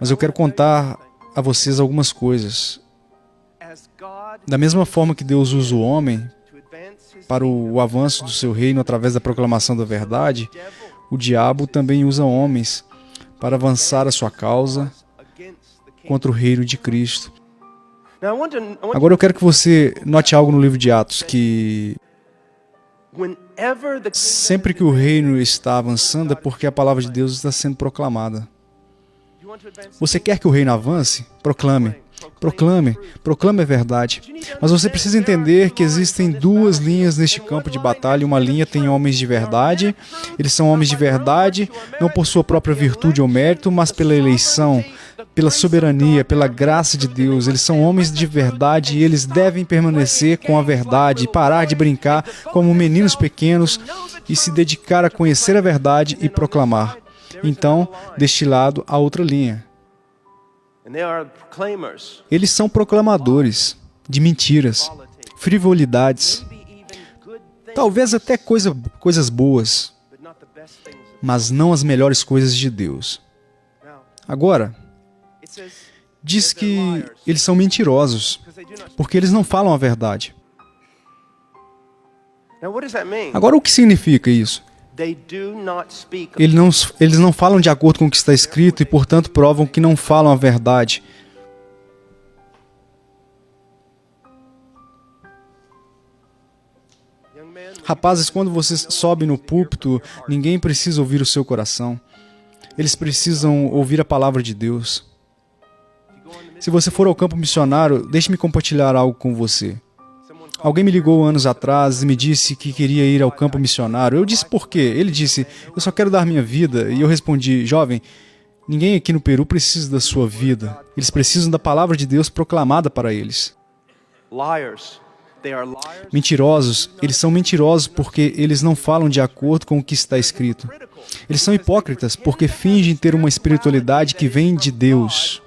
Mas eu quero contar a vocês algumas coisas. Da mesma forma que Deus usa o homem para o avanço do seu reino através da proclamação da verdade, o diabo também usa homens para avançar a sua causa contra o reino de Cristo. Agora eu quero que você note algo no livro de Atos, que sempre que o reino está avançando é porque a palavra de Deus está sendo proclamada. Você quer que o reino avance? Proclame. Proclame. Proclame a verdade. Mas você precisa entender que existem duas linhas neste campo de batalha. Uma linha tem homens de verdade. Eles são homens de verdade, não por sua própria virtude ou mérito, mas pela eleição, pela soberania, pela graça de Deus. Eles são homens de verdade e eles devem permanecer com a verdade, parar de brincar como meninos pequenos e se dedicar a conhecer a verdade e proclamar. Então, deste lado, a outra linha. Eles são proclamadores de mentiras, frivolidades, talvez até coisas boas, mas não as melhores coisas de Deus. Agora, diz que eles são mentirosos, porque eles não falam a verdade. Agora, o que significa isso? Eles não falam de acordo com o que está escrito e, portanto, provam que não falam a verdade. Rapazes, quando você sobe no púlpito, ninguém precisa ouvir o seu coração. Eles precisam ouvir a palavra de Deus. Se você for ao campo missionário, deixe-me compartilhar algo com você. Alguém me ligou anos atrás e me disse que queria ir ao campo missionário. Eu disse por quê? Ele disse, eu só quero dar minha vida. E eu respondi, jovem, ninguém aqui no Peru precisa da sua vida. Eles precisam da palavra de Deus proclamada para eles. Mentirosos, eles são mentirosos porque eles não falam de acordo com o que está escrito. Eles são hipócritas porque fingem ter uma espiritualidade que vem de Deus.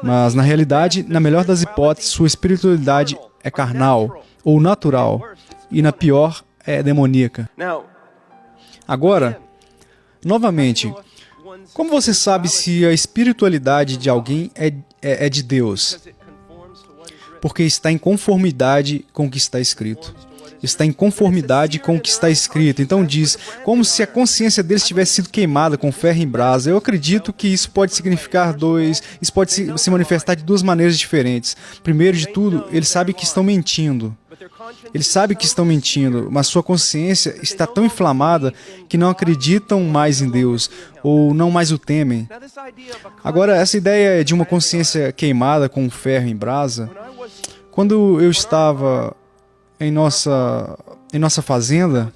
Mas, na realidade, na melhor das hipóteses, sua espiritualidade é carnal ou natural, e na pior, é demoníaca. Agora, novamente, como você sabe se a espiritualidade de alguém é de Deus? Porque está em conformidade com o que está escrito. Está em conformidade com o que está escrito. Então diz, como se a consciência deles tivesse sido queimada com ferro em brasa. Eu acredito que isso pode significar isso pode se manifestar de duas maneiras diferentes. Primeiro de tudo, eles sabem que estão mentindo. Eles sabem que estão mentindo, mas sua consciência está tão inflamada que não acreditam mais em Deus, ou não mais o temem. Agora, essa ideia de uma consciência queimada com ferro em brasa, quando eu estava em nossa fazenda,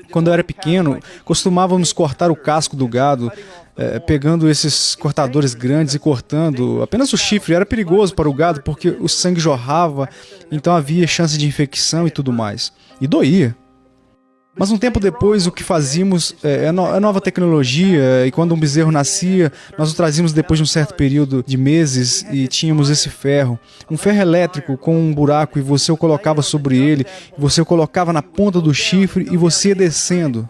quando eu era pequeno, costumávamos cortar o casco do gado, pegando esses cortadores grandes e cortando apenas o chifre. Era perigoso para o gado porque o sangue jorrava, então havia chance de infecção e tudo mais. E doía. Mas um tempo depois, o que fazíamos é nova tecnologia, e quando um bezerro nascia, nós o trazíamos depois de um certo período de meses e tínhamos esse ferro. Um ferro elétrico com um buraco, e você o colocava sobre ele, você o colocava na ponta do chifre e você ia descendo,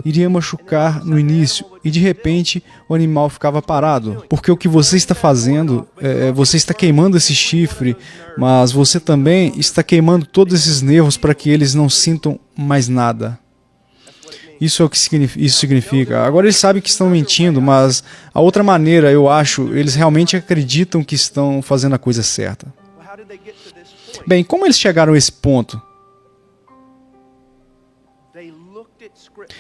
iria machucar no início, e de repente o animal ficava parado. Porque o que você está fazendo, você está queimando esse chifre, mas você também está queimando todos esses nervos para que eles não sintam mais nada. Isso é o que isso significa. Agora eles sabem que estão mentindo, mas a outra maneira, eu acho, eles realmente acreditam que estão fazendo a coisa certa. Bem, como eles chegaram a esse ponto?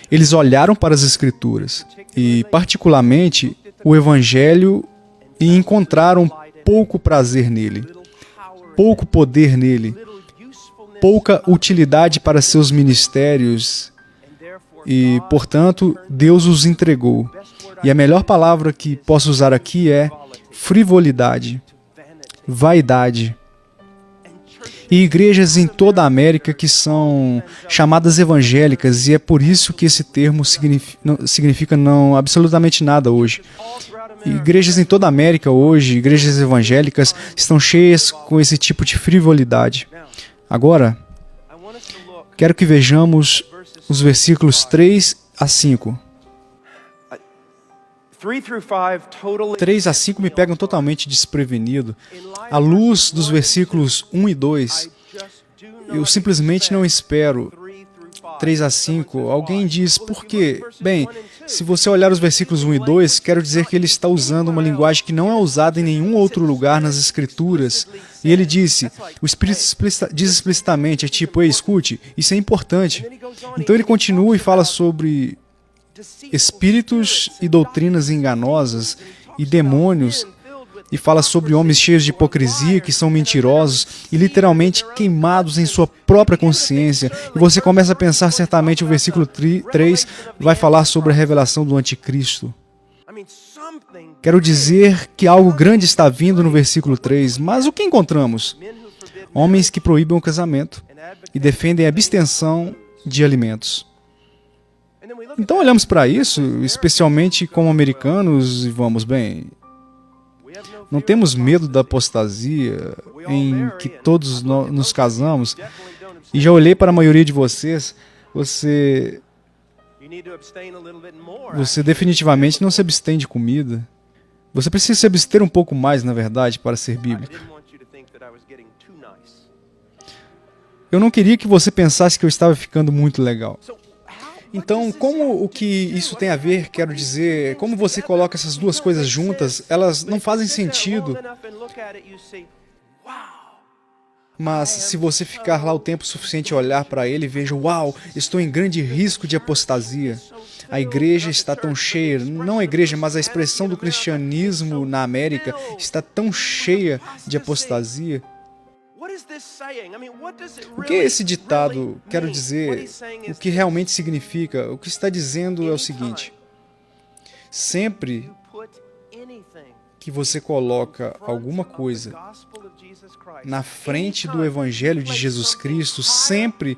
Eles olharam para as Escrituras, e particularmente o Evangelho, e encontraram pouco prazer nele, pouco poder nele, pouca utilidade para seus ministérios, e, portanto, Deus os entregou. E a melhor palavra que posso usar aqui é frivolidade, vaidade. E igrejas em toda a América que são chamadas evangélicas, e é por isso que esse termo significa não absolutamente nada hoje. Igrejas em toda a América hoje, igrejas evangélicas, estão cheias com esse tipo de frivolidade. Agora, quero que vejamos os versículos 3 a 5. 3 a 5 me pegam totalmente desprevenido. À luz dos versículos 1 e 2, eu simplesmente não espero 3 a 5. Alguém diz, por quê? Bem, se você olhar os versículos 1 e 2, quero dizer que ele está usando uma linguagem que não é usada em nenhum outro lugar nas Escrituras. E ele disse, o Espírito diz explicitamente, é tipo, ei, escute, isso é importante. Então ele continua e fala sobre espíritos e doutrinas enganosas e demônios, e fala sobre homens cheios de hipocrisia, que são mentirosos e literalmente queimados em sua própria consciência. E você começa a pensar, certamente o versículo 3 vai falar sobre a revelação do anticristo. Quero dizer que algo grande está vindo no versículo 3, mas o que encontramos? Homens que proíbem o casamento e defendem a abstenção de alimentos. Então olhamos para isso, especialmente como americanos, e vamos bem... Não temos medo da apostasia em que todos nos casamos. E já olhei para a maioria de vocês, você definitivamente não se abstém de comida. Você precisa se abster um pouco mais, na verdade, para ser bíblico. Eu não queria que você pensasse que eu estava ficando muito legal. Então, como o que isso tem a ver, quero dizer, como você coloca essas duas coisas juntas, elas não fazem sentido. Mas se você ficar lá o tempo suficiente e olhar para ele, veja, uau, estou em grande risco de apostasia. A igreja está tão cheia, não a igreja, mas a expressão do cristianismo na América está tão cheia de apostasia. O que é esse ditado? Quero dizer, o que realmente significa? O que está dizendo é o seguinte: sempre que você coloca alguma coisa na frente do Evangelho de Jesus Cristo, sempre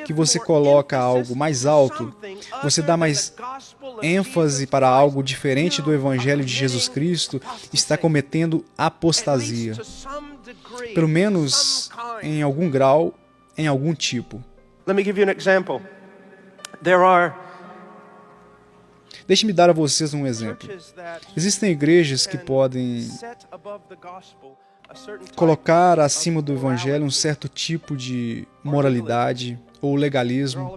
que você coloca algo mais alto, você dá mais ênfase para algo diferente do Evangelho de Jesus Cristo, está cometendo apostasia. Pelo menos em algum grau, em algum tipo. Deixe-me dar a vocês um exemplo. Existem igrejas que podem colocar acima do Evangelho um certo tipo de moralidade ou legalismo.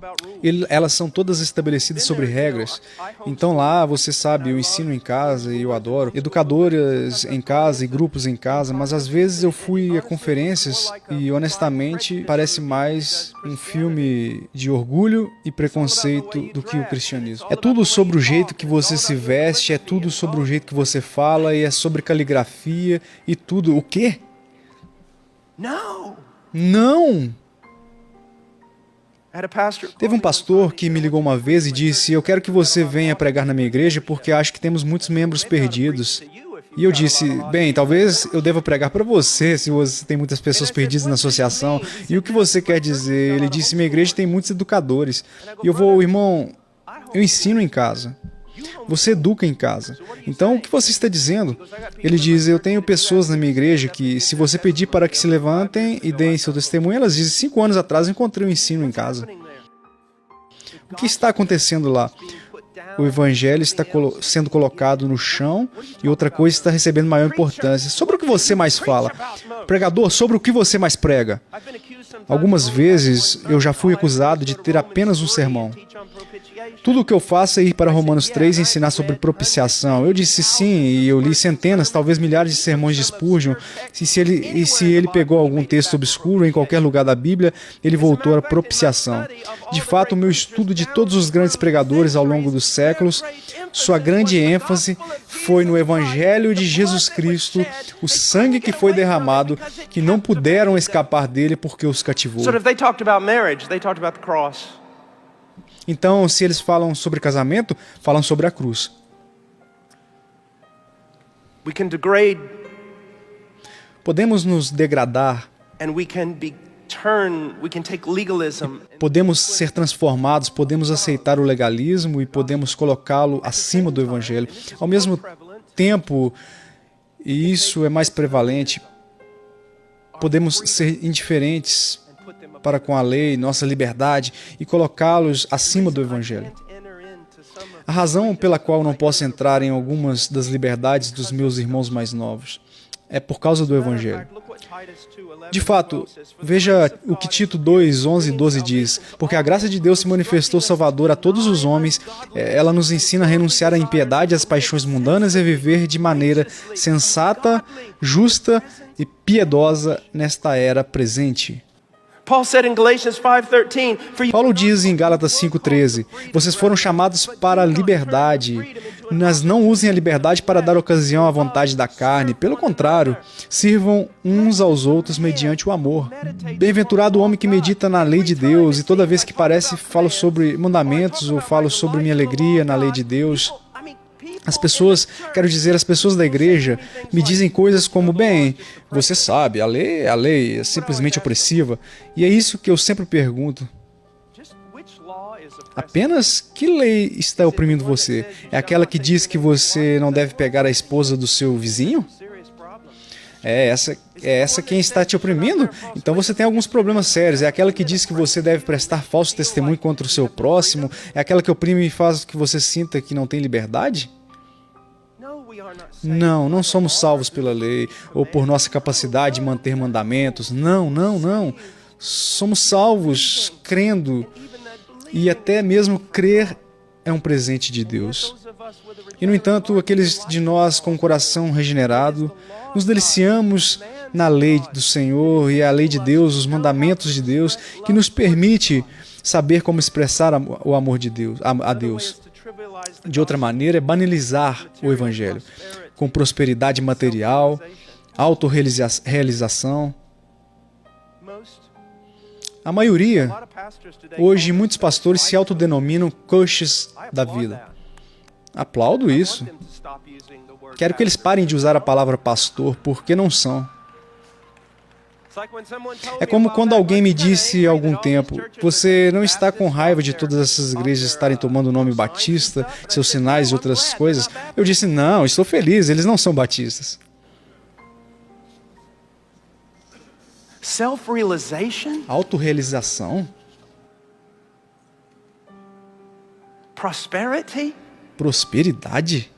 Elas são todas estabelecidas sobre regras. Então lá, você sabe, eu ensino em casa e eu adoro educadoras em casa e grupos em casa, mas às vezes eu fui a conferências e honestamente parece mais um filme de orgulho e preconceito do que o cristianismo. É tudo sobre o jeito que você se veste, é tudo sobre o jeito que você fala e é sobre caligrafia e tudo. O quê? Não! Teve um pastor que me ligou uma vez e disse, eu quero que você venha pregar na minha igreja porque acho que temos muitos membros perdidos. E eu disse, bem, talvez eu deva pregar para você se você tem muitas pessoas perdidas na associação. E o que você quer dizer? Ele disse, minha igreja tem muitos educadores. E eu vou, irmão, eu ensino em casa. Você educa em casa. Então, o que você está dizendo? Ele diz, eu tenho pessoas na minha igreja que, se você pedir para que se levantem e deem seu testemunho, elas dizem, 5 anos atrás encontrei um ensino em casa. O que está acontecendo lá? O evangelho está sendo colocado no chão e outra coisa está recebendo maior importância. Sobre o que você mais fala? Pregador, sobre o que você mais prega? Algumas vezes eu já fui acusado de ter apenas um sermão. Tudo o que eu faço é ir para Romanos 3 e ensinar sobre propiciação. Eu disse sim, e eu li centenas, talvez milhares de sermões de Spurgeon. Se ele pegou algum texto obscuro em qualquer lugar da Bíblia, ele voltou à propiciação. De fato, o meu estudo de todos os grandes pregadores ao longo dos séculos, sua grande ênfase foi no Evangelho de Jesus Cristo, o sangue que foi derramado, que não puderam escapar dele porque os cativou. Então, se eles falam sobre casamento, falam sobre a cruz. Podemos nos degradar. Podemos ser transformados, podemos aceitar o legalismo e podemos colocá-lo acima do Evangelho. Ao mesmo tempo, e isso é mais prevalente, podemos ser indiferentes para com a lei, nossa liberdade, e colocá-los acima do Evangelho. A razão pela qual não posso entrar em algumas das liberdades dos meus irmãos mais novos é por causa do Evangelho. De fato, veja o que Tito 2, 11 e 12 diz. Porque a graça de Deus se manifestou salvadora a todos os homens. Ela nos ensina a renunciar à impiedade, às paixões mundanas e a viver de maneira sensata, justa e piedosa nesta era presente. Paulo diz em Gálatas 5,13, vocês foram chamados para a liberdade, mas não usem a liberdade para dar ocasião à vontade da carne. Pelo contrário, sirvam uns aos outros mediante o amor. Bem-aventurado o homem que medita na lei de Deus, e toda vez que parece falo sobre mandamentos ou falo sobre minha alegria na lei de Deus. As pessoas, quero dizer, as pessoas da igreja me dizem coisas como, bem, você sabe, a lei é simplesmente opressiva. E é isso que eu sempre pergunto. Apenas que lei está oprimindo você? É aquela que diz que você não deve pegar a esposa do seu vizinho? É essa quem está te oprimindo? Então você tem alguns problemas sérios. É aquela que diz que você deve prestar falso testemunho contra o seu próximo? É aquela que oprime e faz que você sinta que não tem liberdade? Não, não somos salvos pela lei ou por nossa capacidade de manter mandamentos. Não, não, não. Somos salvos crendo, e até mesmo crer é um presente de Deus. E, no entanto, aqueles de nós com o coração regenerado, nos deliciamos na lei do Senhor e a lei de Deus, os mandamentos de Deus, que nos permite saber como expressar o amor de Deus, a Deus. De outra maneira, é banalizar o Evangelho, com prosperidade material, autorrealização. A maioria, hoje, muitos pastores se autodenominam coaches da vida. Aplaudo isso. Quero que eles parem de usar a palavra pastor, porque não são. É como quando alguém me disse há algum tempo, você não está com raiva de todas essas igrejas estarem tomando o nome batista, seus sinais e outras coisas? Eu disse, não, estou feliz, eles não são batistas. Autorrealização? Prosperidade?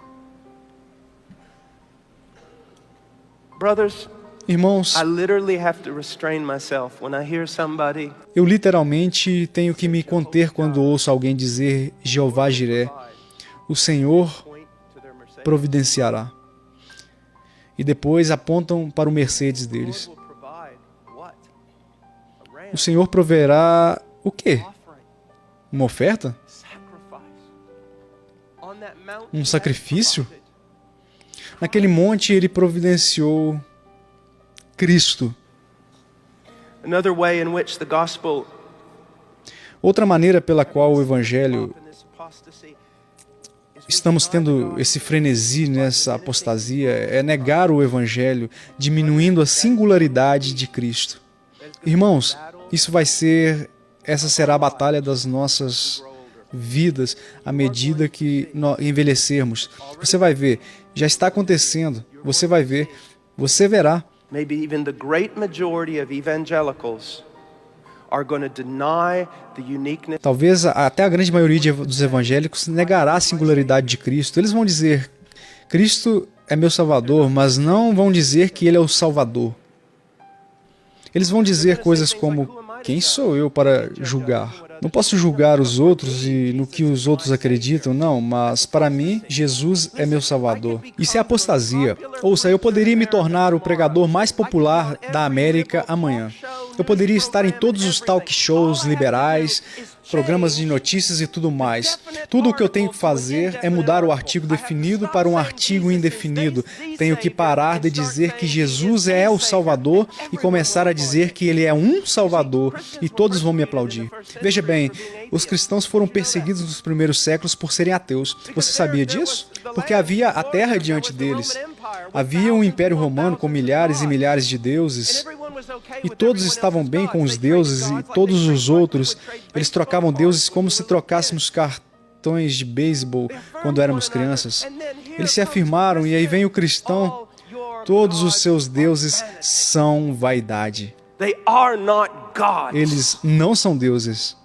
Irmãos, eu literalmente tenho que me conter quando ouço alguém dizer Jeová Jiré, o Senhor providenciará. E depois apontam para o Mercedes deles. O Senhor proverá o quê? Uma oferta? Um sacrifício? Naquele monte ele providenciou Cristo. Outra maneira pela qual o Evangelho estamos tendo esse frenesi nessa apostasia é negar o Evangelho, diminuindo a singularidade de Cristo. Irmãos, essa será a batalha das nossas vidas à medida que envelhecermos. Você vai ver, já está acontecendo, você vai ver, você verá. Maybe even the great majority of evangelicals are going to deny the uniqueness. Talvez até a grande maioria dos evangélicos negará a singularidade de Cristo. Eles vão dizer, Cristo é meu Salvador, mas não vão dizer que Ele é o Salvador. Eles vão dizer coisas como, quem sou eu para julgar? Não posso julgar os outros e no que os outros acreditam, não, mas para mim, Jesus é meu Salvador. Isso é apostasia. Ouça, eu poderia me tornar o pregador mais popular da América amanhã. Eu poderia estar em todos os talk shows liberais, programas de notícias e tudo mais. Tudo o que eu tenho que fazer é mudar o artigo definido para um artigo indefinido. Tenho que parar de dizer que Jesus é o Salvador e começar a dizer que Ele é um Salvador e todos vão me aplaudir. Veja bem, os cristãos foram perseguidos nos primeiros séculos por serem ateus. Você sabia disso? Porque havia a terra diante deles. Havia um império romano com milhares e milhares de deuses. E todos estavam bem com os deuses e todos os outros, eles trocavam deuses como se trocássemos cartões de beisebol quando éramos crianças. Eles se afirmaram, e aí vem o cristão, todos os seus deuses são vaidade. Eles não são deuses.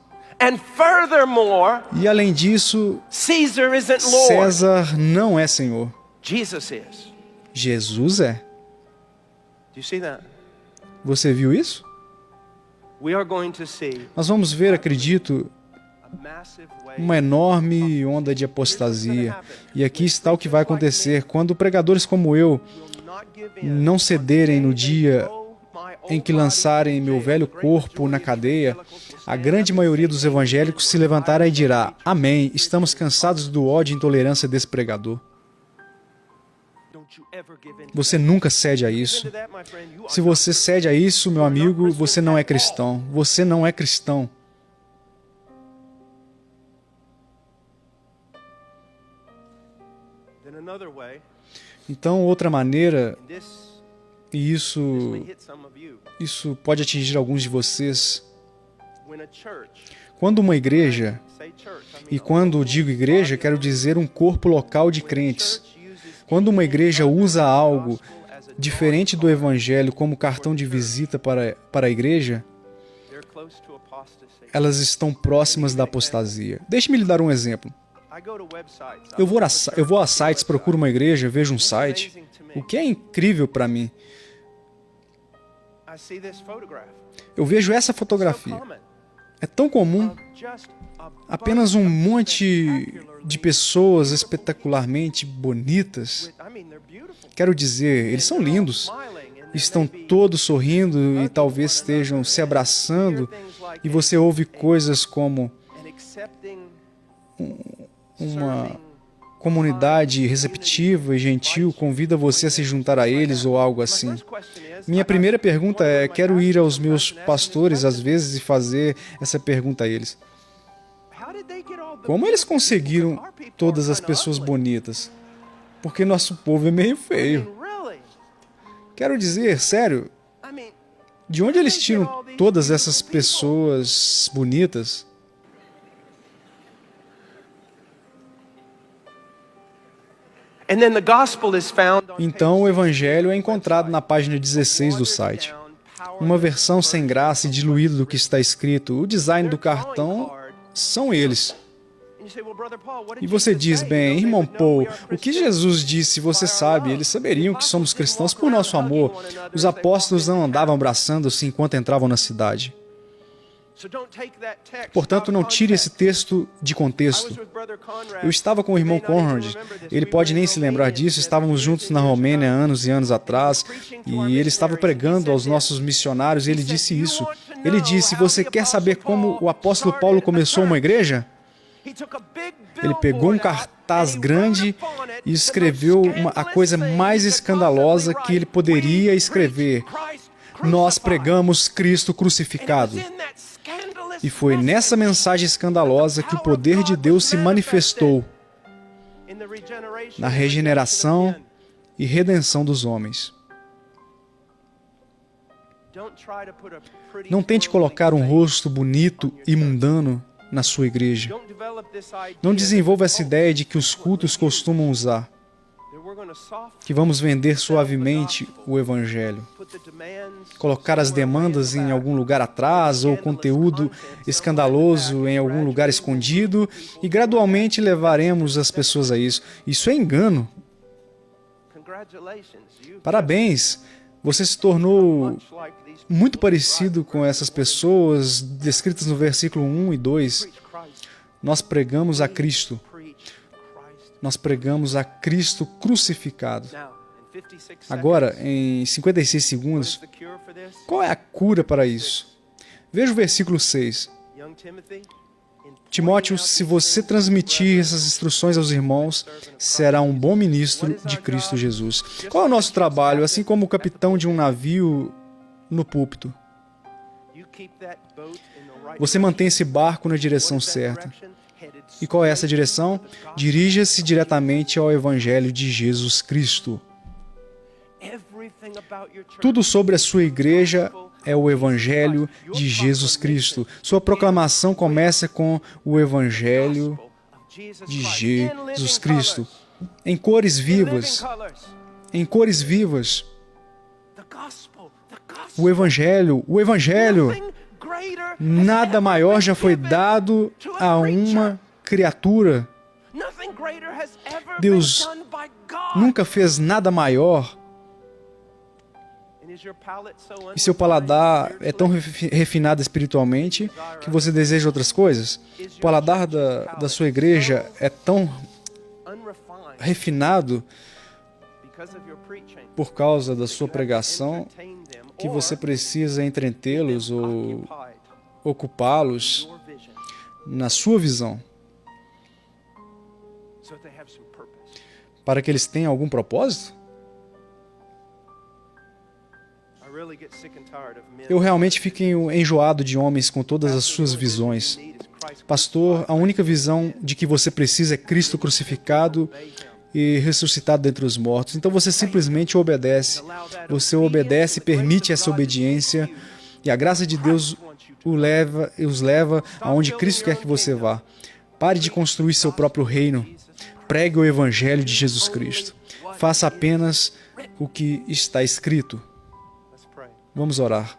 And furthermore, E além disso, Caesar isn't Lord. César não é Senhor. Jesus is. Jesus é. Do you see that? Você viu isso? We are going to see Nós vamos ver, acredito, a massive wave. uma enorme onda de apostasia. E aqui está o que vai acontecer quando pregadores como eu Will not give in não cederem no dia Oh, my em old que lançarem meu velho corpo na cadeia. A grande maioria dos evangélicos se levantará e dirá: Amém, estamos cansados do ódio e intolerância desse pregador. Don't you ever give in. Você nunca cede a isso. To that, my friend, you are Se você cede a isso, meu amigo, você não é cristão. Você não é cristão. Then another way, Então, outra maneira, and this e may isso hit some of you, Isso pode atingir alguns de vocês. when a church, Quando uma igreja, say church, I mean e quando digo igreja, quero dizer um corpo local de crentes. Quando uma igreja usa algo diferente do evangelho como cartão de visita para a igreja, they're close to apostasy. elas estão próximas da apostasia. Deixe-me lhe dar um exemplo. I go to websites. Eu vou a sites, procuro uma igreja, vejo um site. O que é incrível para mim, I see this photograph. eu vejo essa So fotografia. common. É tão comum, Of just a apenas um bunch of monte spectacularly de pessoas espetacularmente bonitas. with- I mean, they're beautiful. Quero dizer, eles são lindos. Smiling, and they Estão may be todos sorrindo e talvez estejam se abraçando. E você ouve coisas como and accepting, uma serving, comunidade receptiva e gentil convida você a se juntar a eles ou algo assim. First question is, Minha primeira pergunta é: quero ir aos meus pastores às vezes e fazer essa pergunta a eles. how did they get all the Como eles beautiful people? conseguiram Our people todas are as kinda pessoas ugly. bonitas? Porque nosso povo é meio I feio. mean, really? Quero dizer, sério, I mean, de onde eles tiram todas essas pessoas bonitas? and then the gospel is found on Então o evangelho é encontrado na página 16 do site. Uma versão sem graça e diluída do que está escrito. O design do cartão são eles. E você diz, bem, irmão Paul, o que Jesus disse, você sabe, eles saberiam que somos cristãos por nosso amor. Os apóstolos não andavam abraçando-se enquanto entravam na cidade. Portanto, não tire esse texto de contexto. Eu estava com o irmão Conrad, ele pode nem se lembrar disso, estávamos juntos na Romênia anos e anos atrás, e ele estava pregando aos nossos missionários e ele disse isso. Ele disse, você quer saber como o apóstolo Paulo começou uma igreja? Ele pegou um cartaz grande e escreveu a coisa mais escandalosa que ele poderia escrever. Nós pregamos Cristo crucificado. E foi nessa mensagem escandalosa que o poder de Deus se manifestou na regeneração e redenção dos homens. Não tente colocar um rosto bonito e mundano na sua igreja. Não desenvolva essa ideia de que os cultos costumam usar, que vamos vender suavemente o Evangelho, colocar as demandas em algum lugar atrás ou conteúdo escandaloso em algum lugar escondido e gradualmente levaremos as pessoas a isso. Isso é engano. Parabéns, você se tornou muito parecido com essas pessoas descritas no versículo 1 e 2. Nós pregamos a Cristo. Nós pregamos a Cristo crucificado. Agora, em 56 segundos, qual é a cura para isso? Veja o versículo 6. Timóteo, se você transmitir essas instruções aos irmãos, será um bom ministro de Cristo Jesus. Qual é o nosso trabalho, assim como o capitão de um navio no púlpito? Você mantém esse barco na direção certa. E qual é essa direção? Dirija-se diretamente ao Evangelho de Jesus Cristo. Tudo sobre a sua igreja é o Evangelho de Jesus Cristo. Sua proclamação começa com o Evangelho de Jesus Cristo. Em cores vivas. Em cores vivas. O Evangelho. Nada maior já foi dado a uma criatura. Deus nunca fez nada maior. E seu paladar é tão refinado espiritualmente que você deseja outras coisas? O paladar da sua igreja é tão refinado por causa da sua pregação que você precisa entretê-los ou ocupá-los na sua visão para que eles tenham algum propósito? Eu realmente fico enjoado de homens com todas as suas visões. Pastor, a única visão de que você precisa é Cristo crucificado e ressuscitado dentre os mortos. Então você simplesmente obedece. Você obedece e permite essa obediência, e a graça de Deus os leva aonde Cristo quer que você vá. Pare de construir seu próprio reino. Pregue o Evangelho de Jesus Cristo. Faça apenas o que está escrito. Vamos orar.